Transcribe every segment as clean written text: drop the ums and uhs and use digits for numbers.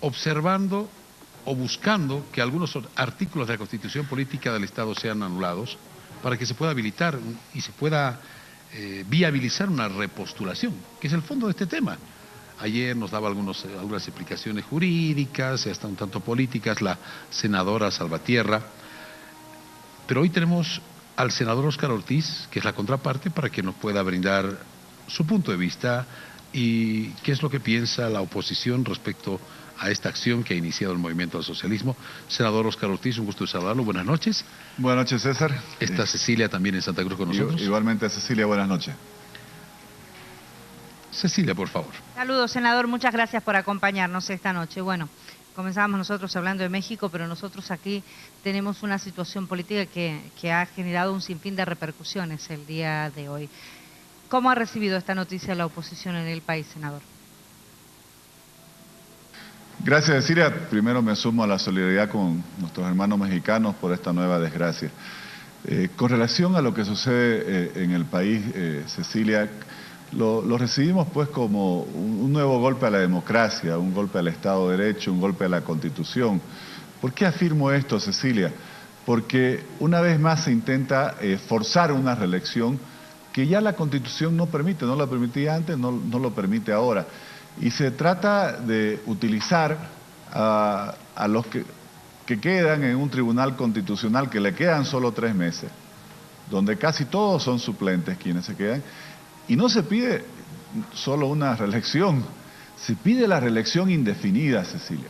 observando o buscando que algunos artículos de la Constitución Política del Estado sean anulados para que se pueda habilitar y se pueda viabilizar una repostulación, que es el fondo de este tema. Ayer nos daba algunas explicaciones jurídicas, hasta un tanto políticas, la senadora Salvatierra, pero hoy tenemos al senador Óscar Ortiz, que es la contraparte, para que nos pueda brindar su punto de vista y qué es lo que piensa la oposición respecto a esta acción que ha iniciado el movimiento del socialismo. Senador Óscar Ortiz, un gusto de saludarlo. Buenas noches. Buenas noches, César. Está Cecilia también en Santa Cruz con nosotros. Igualmente, Cecilia, buenas noches. Cecilia, por favor. Saludos, senador. Muchas gracias por acompañarnos esta noche. Bueno, comenzábamos nosotros hablando de México, pero nosotros aquí tenemos una situación política que ha generado un sinfín de repercusiones el día de hoy. ¿Cómo ha recibido esta noticia la oposición en el país, senador? Gracias, Cecilia. Primero me sumo a la solidaridad con nuestros hermanos mexicanos por esta nueva desgracia. Con relación a lo que sucede en el país, Cecilia, lo recibimos pues como un nuevo golpe a la democracia, un golpe al Estado de Derecho, un golpe a la Constitución. ¿Por qué afirmo esto, Cecilia? Porque una vez más se intenta forzar una reelección que ya la Constitución no permite, no lo permitía antes, no lo permite ahora. Y se trata de utilizar a los que quedan en un tribunal constitucional, que le quedan solo 3 meses, donde casi todos son suplentes quienes se quedan, y no se pide solo una reelección, se pide la reelección indefinida, Cecilia,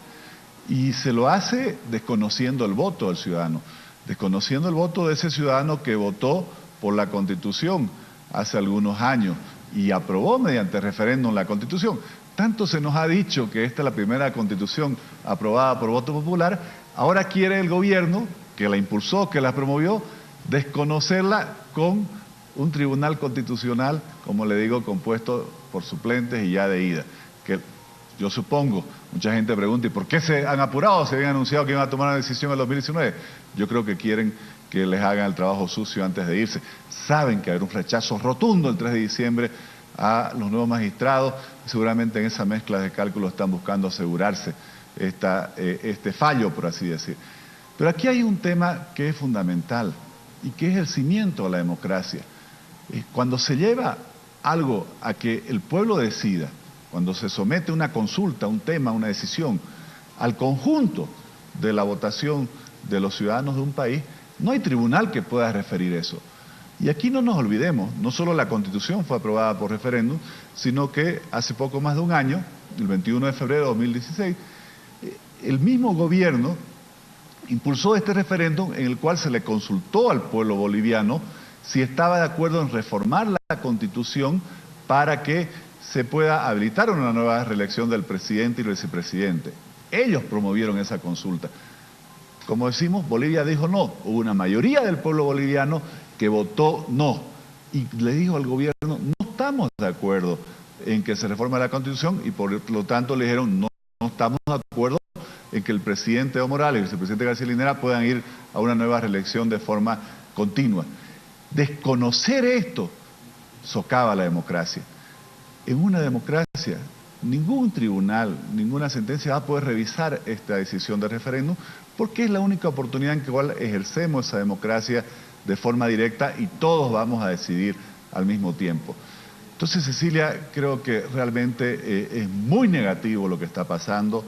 y se lo hace desconociendo el voto del ciudadano, desconociendo el voto de ese ciudadano que votó por la Constitución hace algunos años y aprobó mediante referéndum la Constitución. Tanto se nos ha dicho que esta es la primera Constitución aprobada por voto popular, ahora quiere el gobierno, que la impulsó, que la promovió, desconocerla con un tribunal constitucional, como le digo, compuesto por suplentes y ya de ida. Que yo supongo, mucha gente pregunta, ¿y por qué se han apurado? Se habían anunciado que iban a tomar una decisión en el 2019. Yo creo que quieren que les hagan el trabajo sucio antes de irse. Saben que hay un rechazo rotundo el 3 de diciembre a los nuevos magistrados, seguramente en esa mezcla de cálculos están buscando asegurarse este fallo, por así decir. Pero aquí hay un tema que es fundamental y que es el cimiento de la democracia. Cuando se lleva algo a que el pueblo decida, cuando se somete una consulta, un tema, una decisión, al conjunto de la votación de los ciudadanos de un país, no hay tribunal que pueda referir eso. Y aquí no nos olvidemos, no solo la Constitución fue aprobada por referéndum, sino que hace poco más de un año, el 21 de febrero de 2016, el mismo gobierno impulsó este referéndum en el cual se le consultó al pueblo boliviano si estaba de acuerdo en reformar la Constitución para que se pueda habilitar una nueva reelección del presidente y el vicepresidente. Ellos promovieron esa consulta. Como decimos, Bolivia dijo no, hubo una mayoría del pueblo boliviano que votó no, y le dijo al gobierno, no estamos de acuerdo en que se reforme la Constitución, y por lo tanto le dijeron, no estamos de acuerdo en que el presidente Evo Morales y el vicepresidente García Linera puedan ir a una nueva reelección de forma continua. Desconocer esto socava la democracia. En una democracia, ningún tribunal, ninguna sentencia va a poder revisar esta decisión de referéndum, porque es la única oportunidad en que igual ejercemos esa democracia de forma directa y todos vamos a decidir al mismo tiempo. Entonces, Cecilia, creo que realmente es muy negativo lo que está pasando,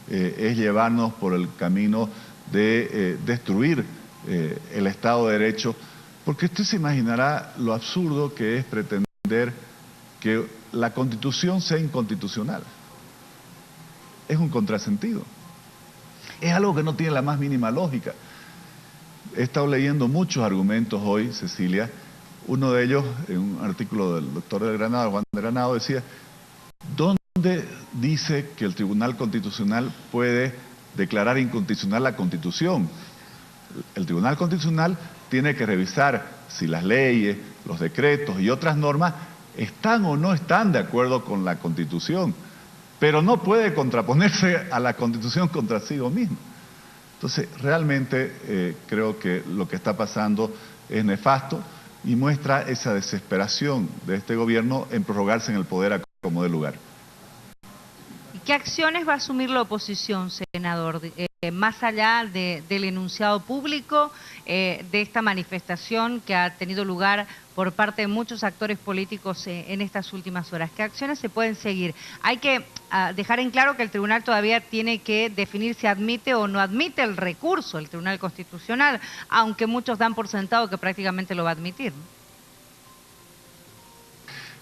es llevarnos por el camino de destruir el Estado de Derecho, porque usted se imaginará lo absurdo que es pretender que la Constitución sea inconstitucional. Es un contrasentido. Es algo que no tiene la más mínima lógica. He estado leyendo muchos argumentos hoy, Cecilia. Uno de ellos, en un artículo del doctor de Granado, Juan de Granado, decía, ¿dónde dice que el Tribunal Constitucional puede declarar inconstitucional la Constitución? El Tribunal Constitucional tiene que revisar si las leyes, los decretos y otras normas están o no están de acuerdo con la Constitución, pero no puede contraponerse a la Constitución contra sí mismo. Entonces, realmente creo que lo que está pasando es nefasto y muestra esa desesperación de este gobierno en prorrogarse en el poder a como dé lugar. ¿Y ¿Qué acciones va a asumir la oposición, senador? Más allá del enunciado público, de esta manifestación que ha tenido lugar por parte de muchos actores políticos en estas últimas horas. ¿Qué acciones se pueden seguir? Hay que dejar en claro que el tribunal todavía tiene que definir si admite o no admite el recurso, el Tribunal Constitucional, aunque muchos dan por sentado que prácticamente lo va a admitir.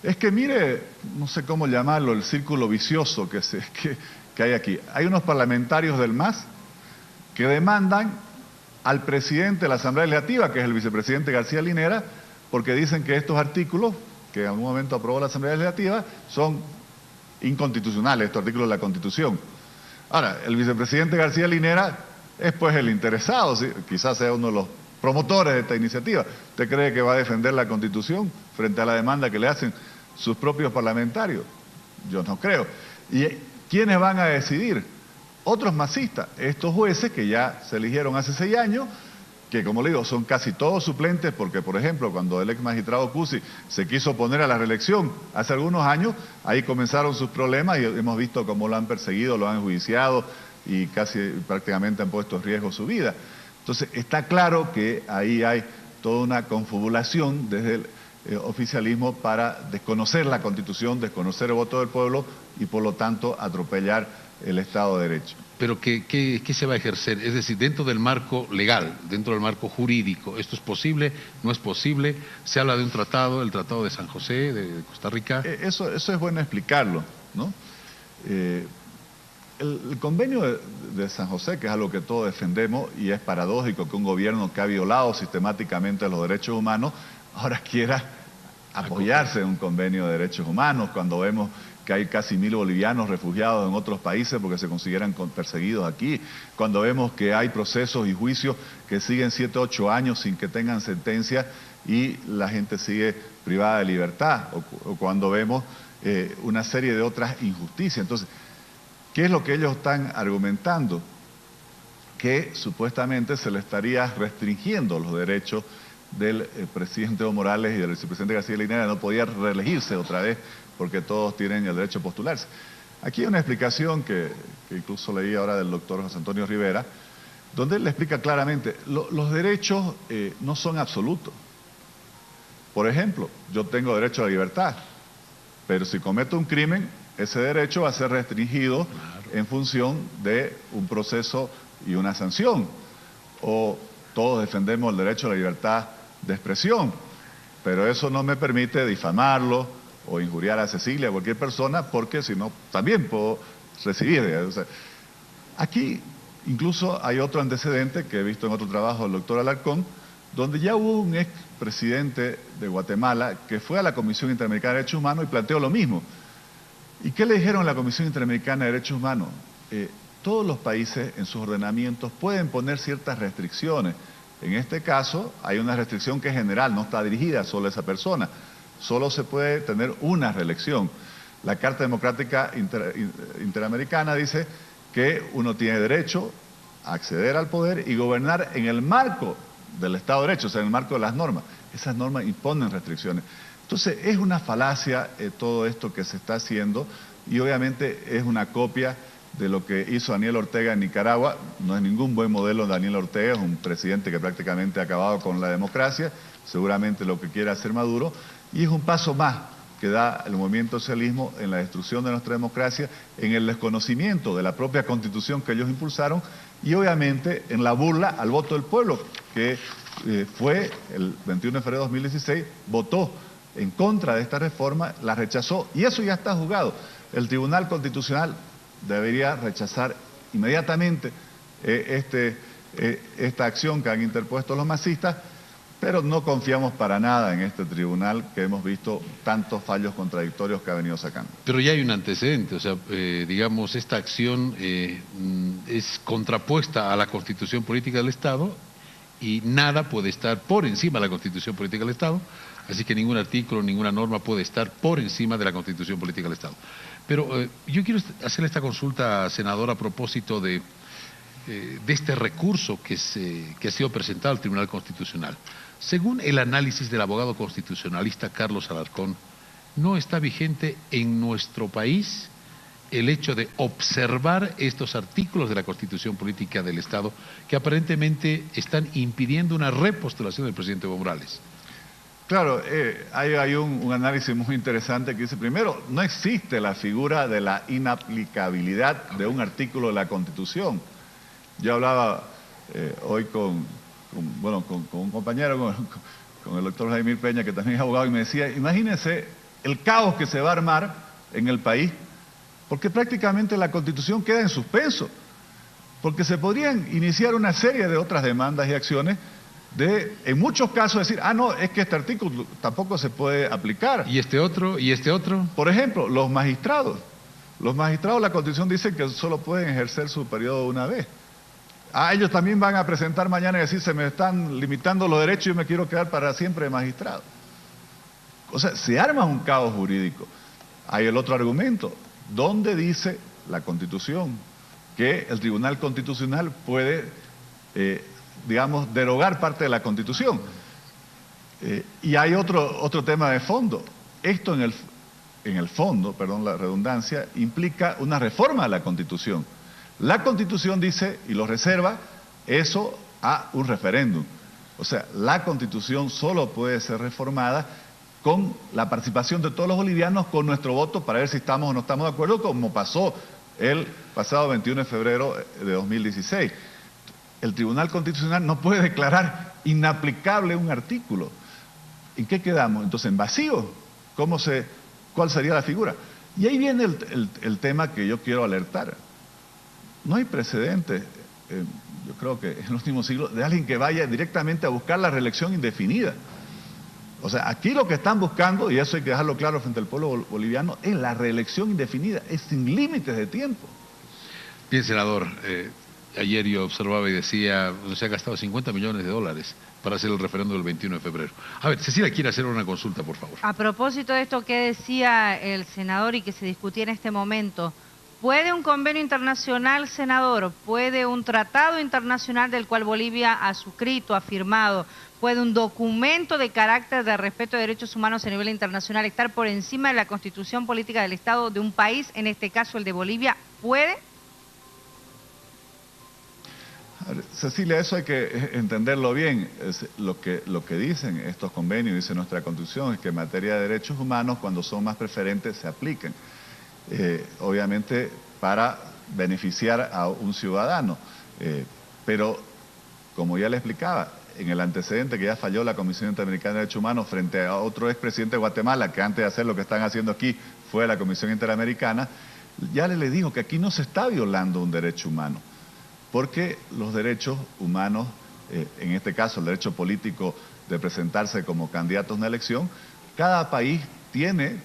Es que mire, no sé cómo llamarlo, el círculo vicioso que hay aquí. Hay unos parlamentarios del MAS que demandan al presidente de la Asamblea Legislativa, que es el vicepresidente García Linera, porque dicen que estos artículos, que en algún momento aprobó la Asamblea Legislativa, son inconstitucionales, estos artículos de la Constitución. Ahora, el vicepresidente García Linera es pues el interesado, ¿sí? Quizás sea uno de los promotores de esta iniciativa. ¿Usted cree que va a defender la Constitución frente a la demanda que le hacen sus propios parlamentarios? Yo no creo. ¿Y quiénes van a decidir? Otros masistas, estos jueces que ya se eligieron hace 6 años, que como le digo, son casi todos suplentes, porque por ejemplo, cuando el ex magistrado Cusi se quiso oponer a la reelección hace algunos años, ahí comenzaron sus problemas y hemos visto cómo lo han perseguido, lo han enjuiciado y casi prácticamente han puesto en riesgo su vida. Entonces, está claro que ahí hay toda una confabulación desde el oficialismo para desconocer la Constitución, desconocer el voto del pueblo y por lo tanto atropellar el Estado de Derecho. Pero ¿qué se va a ejercer? Es decir, dentro del marco legal, dentro del marco jurídico, ¿esto es posible? ¿No es posible? Se habla de un tratado, el Tratado de San José, de Costa Rica. Eso es bueno explicarlo, ¿no? El convenio de San José, que es algo que todos defendemos, y es paradójico que un gobierno que ha violado sistemáticamente los derechos humanos, ahora quiera apoyarse en un convenio de derechos humanos, cuando vemos que hay casi 1000 bolivianos refugiados en otros países porque se consideran perseguidos aquí, cuando vemos que hay procesos y juicios que siguen 7, 8 años sin que tengan sentencia y la gente sigue privada de libertad, o cuando vemos una serie de otras injusticias. Entonces, ¿qué es lo que ellos están argumentando? Que supuestamente se le estaría restringiendo los derechos del presidente Evo Morales y del vicepresidente García Linera, no podía reelegirse otra vez porque todos tienen el derecho a postularse. Aquí hay una explicación que incluso leí ahora del doctor José Antonio Rivera, donde él le explica claramente, los derechos no son absolutos. Por ejemplo, yo tengo derecho a la libertad, pero si cometo un crimen, ese derecho va a ser restringido en función de un proceso y una sanción. O todos defendemos el derecho a la libertad de expresión, pero eso no me permite difamarlo o injuriar a Cecilia, a cualquier persona, porque si no, también puedo recibir. O sea, aquí incluso hay otro antecedente que he visto en otro trabajo del doctor Alarcón, donde ya hubo un expresidente de Guatemala que fue a la Comisión Interamericana de Derechos Humanos y planteó lo mismo. ¿Y qué le dijeron a la Comisión Interamericana de Derechos Humanos? Todos los países en sus ordenamientos pueden poner ciertas restricciones. En este caso hay una restricción que es general, no está dirigida solo a esa persona. Solo se puede tener una reelección. La Carta Democrática Interamericana dice que uno tiene derecho a acceder al poder y gobernar en el marco del Estado de Derecho, o sea, en el marco de las normas. Esas normas imponen restricciones. Entonces, es una falacia todo esto que se está haciendo y obviamente es una copia de lo que hizo Daniel Ortega en Nicaragua. No es ningún buen modelo Daniel Ortega, es un presidente que prácticamente ha acabado con la democracia, seguramente lo que quiere hacer Maduro, y es un paso más que da el movimiento socialismo en la destrucción de nuestra democracia, en el desconocimiento de la propia Constitución que ellos impulsaron y obviamente en la burla al voto del pueblo, que fue el 21 de febrero de 2016, votó en contra de esta reforma, la rechazó y eso ya está juzgado. El Tribunal Constitucional debería rechazar inmediatamente esta acción que han interpuesto los masistas, pero no confiamos para nada en este tribunal que hemos visto tantos fallos contradictorios que ha venido sacando. Pero ya hay un antecedente, o sea, digamos, esta acción es contrapuesta a la Constitución Política del Estado y nada puede estar por encima de la Constitución Política del Estado, así que ningún artículo, ninguna norma puede estar por encima de la Constitución Política del Estado. Pero yo quiero hacerle esta consulta, senador, a propósito de este recurso que ha sido presentado al Tribunal Constitucional. Según el análisis del abogado constitucionalista Carlos Alarcón, no está vigente en nuestro país el hecho de observar estos artículos de la Constitución Política del Estado que aparentemente están impidiendo una repostulación del presidente Evo Morales? Claro, hay un análisis muy interesante que dice, primero, no existe la figura de la inaplicabilidad de un artículo de la Constitución. Yo hablaba hoy con un compañero, con el doctor Vladimir Peña, que también es abogado, y me decía, imagínense el caos que se va a armar en el país, porque prácticamente la Constitución queda en suspenso, porque se podrían iniciar una serie de otras demandas y acciones de, en muchos casos, decir, no, es que este artículo tampoco se puede aplicar. ¿Y este otro? ¿Y este otro? Por ejemplo, los magistrados. Los magistrados, la Constitución dice que solo pueden ejercer su periodo una vez. Ellos también van a presentar mañana y decir, se me están limitando los derechos y yo me quiero quedar para siempre magistrado. O sea, se arma un caos jurídico. Hay el otro argumento. ¿Dónde dice la Constitución que el Tribunal Constitucional puede, digamos, derogar parte de la Constitución? Y hay otro tema de fondo. Esto en el fondo, perdón la redundancia, implica una reforma de la Constitución. La Constitución dice, y lo reserva, eso a un referéndum. O sea, la Constitución solo puede ser reformada con la participación de todos los bolivianos, con nuestro voto, para ver si estamos o no estamos de acuerdo, como pasó el pasado 21 de febrero de 2016. El Tribunal Constitucional no puede declarar inaplicable un artículo. ¿En qué quedamos? Entonces, en vacío. ¿Cuál sería la figura? Y ahí viene el tema que yo quiero alertar. No hay precedentes, yo creo que en los últimos siglos, de alguien que vaya directamente a buscar la reelección indefinida. O sea, aquí lo que están buscando, y eso hay que dejarlo claro frente al pueblo boliviano, es la reelección indefinida, es sin límites de tiempo. Bien, senador, ayer yo observaba y decía, se ha gastado $50 millones para hacer el referéndum del 21 de febrero. A ver, Cecilia quiere hacer una consulta, por favor. A propósito de esto que decía el senador y que se discutía en este momento, ¿puede un convenio internacional, senador, puede un tratado internacional del cual Bolivia ha suscrito, ha firmado, puede un documento de carácter de respeto de derechos humanos a nivel internacional estar por encima de la Constitución Política del Estado de un país, en este caso el de Bolivia? ¿Puede? Cecilia, eso hay que entenderlo bien. Lo que dicen estos convenios, dice nuestra Constitución, es que en materia de derechos humanos, cuando son más preferentes, se apliquen. Obviamente para beneficiar a un ciudadano. Pero, como ya le explicaba, en el antecedente que ya falló la Comisión Interamericana de Derechos Humanos frente a otro expresidente de Guatemala, que antes de hacer lo que están haciendo aquí fue la Comisión Interamericana, ya le dijo que aquí no se está violando un derecho humano, porque los derechos humanos, en este caso el derecho político de presentarse como candidatos a una elección, cada país tiene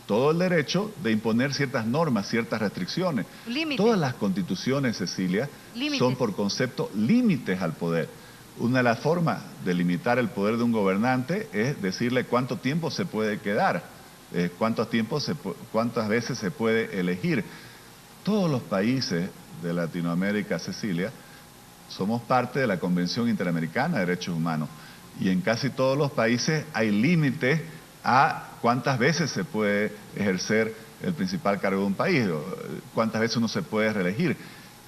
todo el derecho de imponer ciertas normas, ciertas restricciones. Límites. Todas las constituciones, Cecilia, son por concepto límites al poder. Una de las formas de limitar el poder de un gobernante es decirle cuánto tiempo se puede quedar, cuántas veces se puede elegir. Todos los países de Latinoamérica, Cecilia, somos parte de la Convención Interamericana de Derechos Humanos y en casi todos los países hay límites a cuántas veces se puede ejercer el principal cargo de un país, cuántas veces uno se puede reelegir,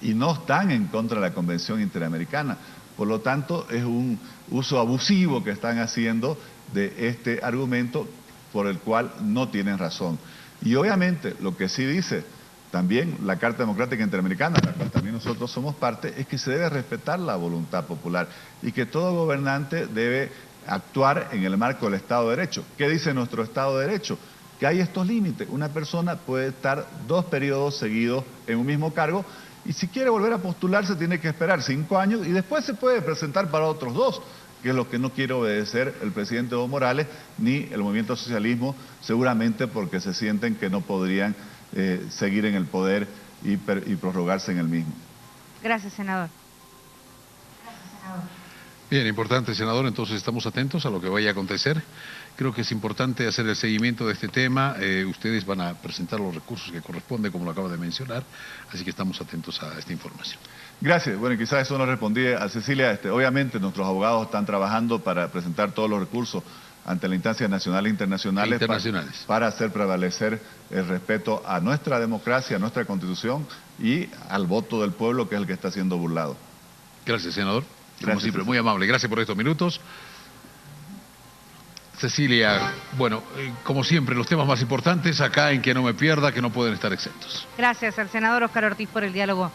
y no están en contra de la Convención Interamericana. Por lo tanto, es un uso abusivo que están haciendo de este argumento por el cual no tienen razón. Y obviamente, lo que sí dice también la Carta Democrática Interamericana, de la cual también nosotros somos parte, es que se debe respetar la voluntad popular y que todo gobernante debe actuar en el marco del Estado de Derecho. ¿Qué dice nuestro Estado de Derecho? Que hay estos límites. Una persona puede estar 2 periodos seguidos en un mismo cargo y si quiere volver a postularse tiene que esperar 5 años y después se puede presentar para otros 2, que es lo que no quiere obedecer el presidente Evo Morales ni el movimiento socialismo, seguramente porque se sienten que no podrían seguir en el poder y prorrogarse en el mismo. Gracias, senador. Bien, importante, senador, entonces estamos atentos a lo que vaya a acontecer. Creo que es importante hacer el seguimiento de este tema. Ustedes van a presentar los recursos que corresponden, como lo acaba de mencionar, así que estamos atentos a esta información. Gracias. Bueno, quizás eso no respondí a Cecilia. Obviamente nuestros abogados están trabajando para presentar todos los recursos ante la instancia nacional e internacionales, internacionales. para hacer prevalecer el respeto a nuestra democracia, a nuestra Constitución y al voto del pueblo, que es el que está siendo burlado. Gracias, senador. Como Gracias, siempre, Cecilia. muy amable. Gracias por estos minutos. Cecilia, bueno, como siempre, los temas más importantes acá en Que No Me Pierda, que no pueden estar exentos. Gracias al senador Óscar Ortiz por el diálogo.